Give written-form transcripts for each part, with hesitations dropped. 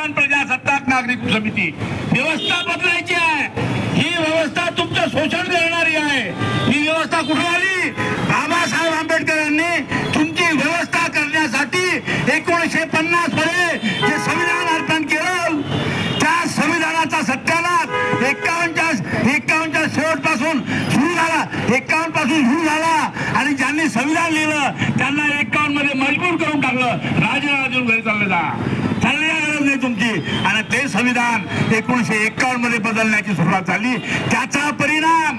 हिंदुस्थान प्रजासत्ताक नागरिक समिती व्यवस्था बदलायची आहे। ही व्यवस्था तुमचं शोषण करणारी आहे। ही व्यवस्था कुठे आली? बाबासाहेब आंबेडकरांनी तुमची व्यवस्था करण्यासाठी 1950 मध्ये जे संविधान अर्पण केलं, त्या संविधानाचा सत्यानाश 51च्या शेवटपासून सुरू झाला, 51 पासून सुरू झाला आणि ज्यांनी संविधान लिहिलं त्यांना 51 मध्ये मजबूर करून टाकलं, राजीनामा देऊन घरी चालले जा, चालण्याची गरज नाही तुमची। आणि ते संविधान 1951 मध्ये बदलण्याची सुरुवात झाली। त्याचा परिणाम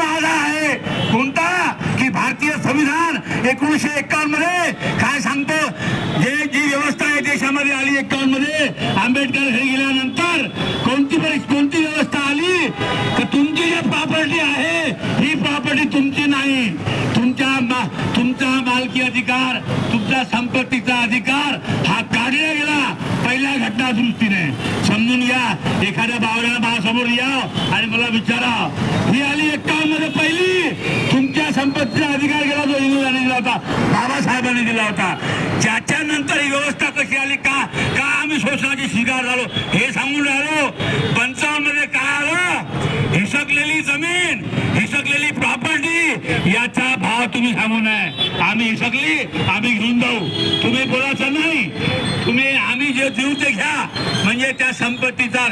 आज आहे कोणता की भारतीय संविधान 1951 मध्ये काय सांगतो, जी व्यवस्था आहे देशामध्ये आली 51 मध्ये, आंबेडकर घरी गेल्यानंतर कोणती व्यवस्था आली तर तुमची जी प्रॉपर्टी आहे ही प्रॉपर्टी तुमची नाही, तुमचा मालकी अधिकार, तुमचा संपत्तीचा अधिकार हा काढला गेला पहिल्या घटना दुरुस्तीने। समजून घ्या, एखाद्या बावऱ्याला माझ्यासमोर या आणि मला विचारा, ही आली 51 मध्ये पहिली, तुमच्या संपत्तीचा अधिकार गेला जो इंग्रजांनी दिला होता, बाबासाहेबांनी दिला होता। त्याच्यानंतर ही व्यवस्था कशी आली, का आम्ही शोषणाची शिकार झालो हे सांगून राहिलो। 55 मध्ये काय आलं, हिसकलेली जमीन, हिसकलेली प्रॉपर्टी याचा भाव तुम्ही सांगू नये। आम्ही हिसकली, आम्ही घेऊन जाऊ, तुम्ही बोलायचं नाही, आम्ही जे देऊ ते घ्या, म्हणजे त्या संपत्तीचा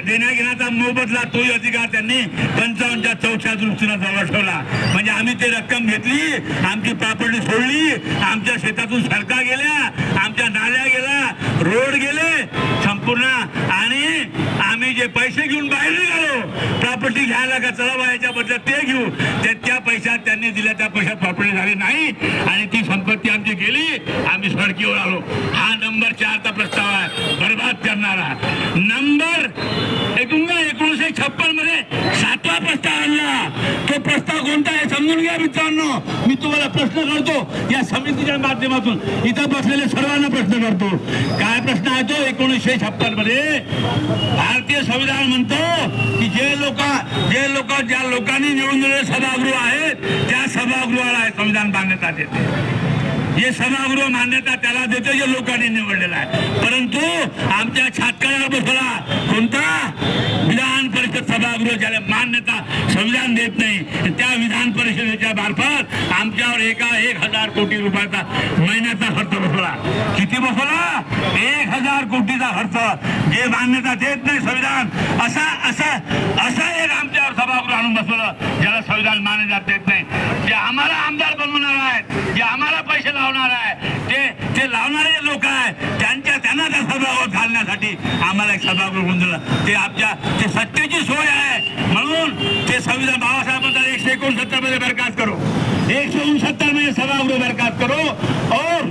देण्या घेण्याचा मोबदला तोही अधिकार त्यांनी 55च्या चौथ्या दृष्टीनं जवळ ठेवला। म्हणजे आम्ही ते रक्कम घेतली, आमची प्रॉपर्टी सोडली, आमच्या शेतातून सरका गेल्या, आमच्या नाल्या गेल्या, रोड गेले संपूर्ण, आणि आम्ही जे पैसे घेऊन बाहेर निघालो प्रॉपर्टी घ्यायला का चला बायाच्या बदल्यात ते घेऊ, त्या पैशात त्यांनी दिल्या त्या पैशात प्रॉपर्टी झाली नाही आणि ती संपत्ती आमची गेली, आम्ही सडकीवर आलो। हा नंबर 4चा प्रस्ताव आहे, बरबाद करणारा। नंबर 1956 मध्ये 7वा प्रस्ताव आणला, तो प्रस्ताव कोणता आहे समजून घ्या मित्रांनो। मी तुम्हाला प्रश्न करतो या समितीच्या माध्यमातून, इथं बसलेले सर्वांना प्रश्न करतो, काय प्रश्न आहे तो? 1956 मध्ये भारतीय संविधान म्हणतो की ज्या लोकांनी निवडून दिलेले सभागृह आहेत त्या सभागृहाला संविधान मान्यता देते। हे सभागृह मान्यता त्याला देते जे लोकांनी निवडलेला आहे, परंतु आमच्या छातकाला बसला कोणता? विधान परिषद सभागृह, ज्याला मान्यता संविधान देत नाही, त्या विधान परिषदेच्या मार्फत आमच्यावर 1000 कोटी रुपयाचा महिन्याचा खर्च बसवला। किती बसवला? 1000 कोटीचा खर्च, जे मान्यता देत नाही संविधान, असा एक आमच्यावर सभागृह आणून बसवलं ज्याला संविधान मान्यता देत नाही। जे आम्हाला आमदार बनवणार आहेत, जे आम्हाला पैसे लावणार आहे, ते लावणारे लोक आहेत, त्यांना त्या सभागृहात घालण्यासाठी आम्हाला एक सभागृह होऊन दिलं। ते सत्तेची सोय आहे म्हणून ते संविधान बाबासाहेब म्हणतात 169 मध्ये बरखास्त करो, 169 में सभागृह बरखास्त करो और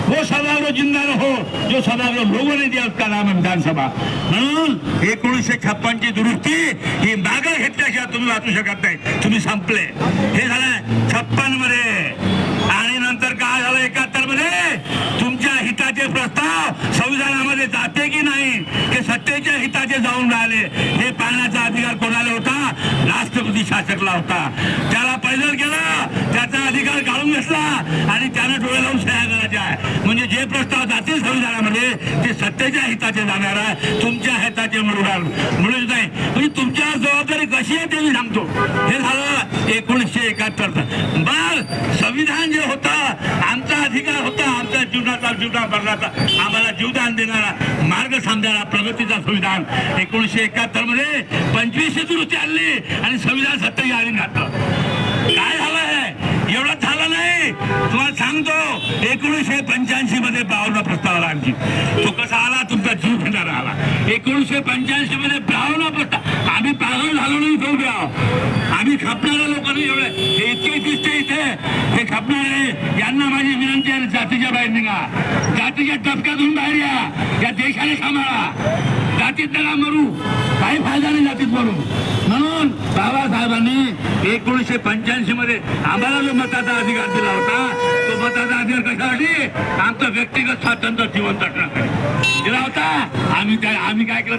वो सभागृह जिंदा रहो जो सभागृह लोगों ने दिया, उसका नाम है विधानसभा। म्हणून 1956 ची दुरुस्ती ही मागे घेतल्याशिवाय तुम्ही वाचू शकत नाही, तुम्ही संपले। हे झालं 56 मध्ये, आणि नंतर काय झालं 71 मध्ये? तुमच्या हिताचे प्रस्ताव संविधानामध्ये जाते की नाही, हे सत्तेच्या हिताचे जाऊन राहिले, हे पाहण्याचा अधिकार कोणाला होता? राष्ट्रपती शासकला होता। त्याला पैदल केला, त्याचा अधिकार काढून घेतला आणि त्याने डोळे लावून सह्या करायच्या आहे। म्हणजे जे प्रस्ताव जातील संविधानामध्ये ते सत्तेच्या हिताचे जाणार आहे, तुमच्या हिताचे मुळीच नाही। म्हणजे तुमच्यावर जबाबदारी कशी आहे ते मी सांगतो। हे झालं 1971चं। मग संविधान जे होतं, आमचा अधिकार होता, आमच्या जीवना मरणाचा आम्हाला जीवदान देणारा, मार्ग सांगणारा प्रगतीचा संविधान 1971 मध्ये 25वी दुरुस्ती आणली आणि संविधान सत्तेच्या अधीन घातलं। काय झालं आहे? एवढं झालं नाही, तुम्हाला सांगतो 1985 मध्ये 52 प्रस्ताव आला आणखी। तो कसा आला? तुमचा जीव घेणारा आला। 1985 मध्ये 52 प्रस्ताव, आम्ही पागल झालो नाही जाऊ द्या, आम्ही खपणाऱ्या लोकांनी एवढे इतके दिसते इथे, हे खपणारे यांना माझी विनंती आहे, जातीच्या बाहेर निघा, जातीच्या टपक्यातून बाहेर या देशाने सांभाळा, जातीत नका मरू, काही फायदा नाही जातीत मरू। म्हणून बाबासाहेबांनी 1985 मध्ये आम्हाला जो मताचा अधिकार दिला होता, तो मताचा अधिकार कशासाठी? आमचं व्यक्तिगत स्वातंत्र्य जिवंत ठेवण्यासाठी दिला होता। आम्ही काय केलं?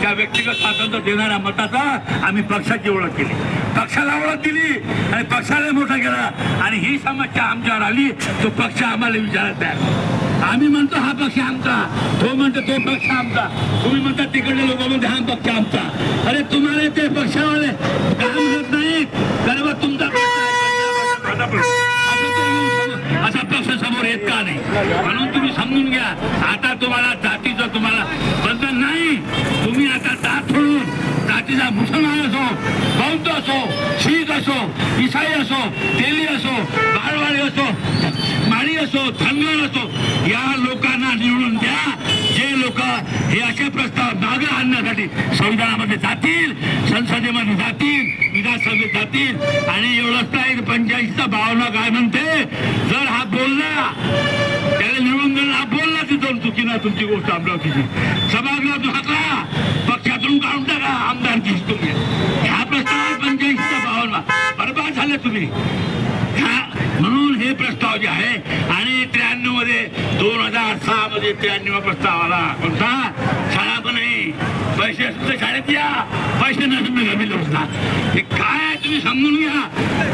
त्या व्यक्तिगत स्वातंत्र्य देणाऱ्या मताचा आम्ही पक्षाची ओळख केली, पक्षाला ओळख दिली आणि पक्षाला मोठा केला, आणि ही समस्या आमच्यावर आली तो पक्ष आम्हाला विचारत आहे। आम्ही म्हणतो हा पक्ष आमचा, तो म्हणतो तो पक्ष आमचा, तुम्ही म्हणता तिकडले लोक म्हणते हा पक्ष आमचा. अरे तुम्हाला ते पक्षावाले काम होत नाहीत, तर मग तुमचा असा पक्ष समोर येत का नाही? म्हणून तुम्ही समजून घ्या, आता तुम्हाला जातीचं तुम्हाला बंधन नाही. तुम्ही आता जात सोडून जातीचा मुसलमान असो, बौद्ध असो, शीख असो, इसाई असो, तेली असो, बाळवाडी असो, माळी असो, धनगर असो, या लोकांना निवडून द्या. जे लोक हे असे प्रस्ताव मागे आणण्यासाठी संविधानामध्ये जातील, संसदेमध्ये जातील, विधानसभेत जातील. आणि एवढंच नाही, 85चा 52 काय म्हणते, जर हा बोलला त्याला निवडून देणं, हा बोलला तिथून चुकी ना तुमची गोष्ट अमरावतीची सभागृहातून हाकला, पक्षातून काढून टाका, आमदारकी तुम्ही. ह्या प्रस्तावात 85चा 52 बरबाद झाले तुम्ही. म्हणून हे प्रस्ताव जे आहे, आणि 93 मध्ये 2006 मध्ये 93 प्रस्ताव आला. कोणता? शाळा पण नाही, पैसे असते शाळेत या, पैसे नसून घरी लोकता. हे काय तुम्ही समजून घ्या.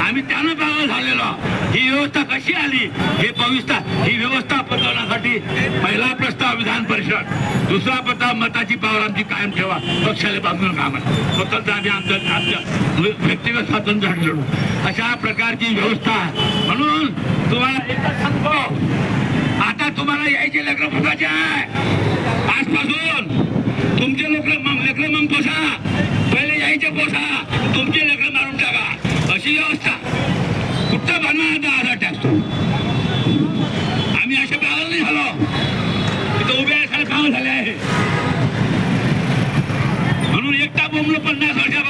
आम्ही त्यानं पागल झालेलो. ही व्यवस्था कशी आली हे ही व्यवस्था बदलण्यासाठी पहिला प्रस्ताव विधान परिषद, दुसरा प्रस्ताव मताची पावर आमची कायम ठेवा, पक्षाला बांधून काम आहे, स्वतंत्र आम्ही आमच्या व्यक्तिगत स्वातंत्र्य लढू, अशा प्रकारची व्यवस्था. म्हणून तुम्हाला एकच सांगतो, आता तुम्हाला यायचे लेकरं फुटायचे आहे. आजपासून तुमचे लेकरं मग पोसा, पहिले यायचे पोसा, तुमचे लेकरं मारून टाका, अशी व्यवस्था. कुठं बनवा 10,000 टॅक्स. आम्ही असे पागल नाही झालो, तिथं उभे असायला पागल झाले आहे. म्हणून एकटा बोंबलो 50 वर्षापासून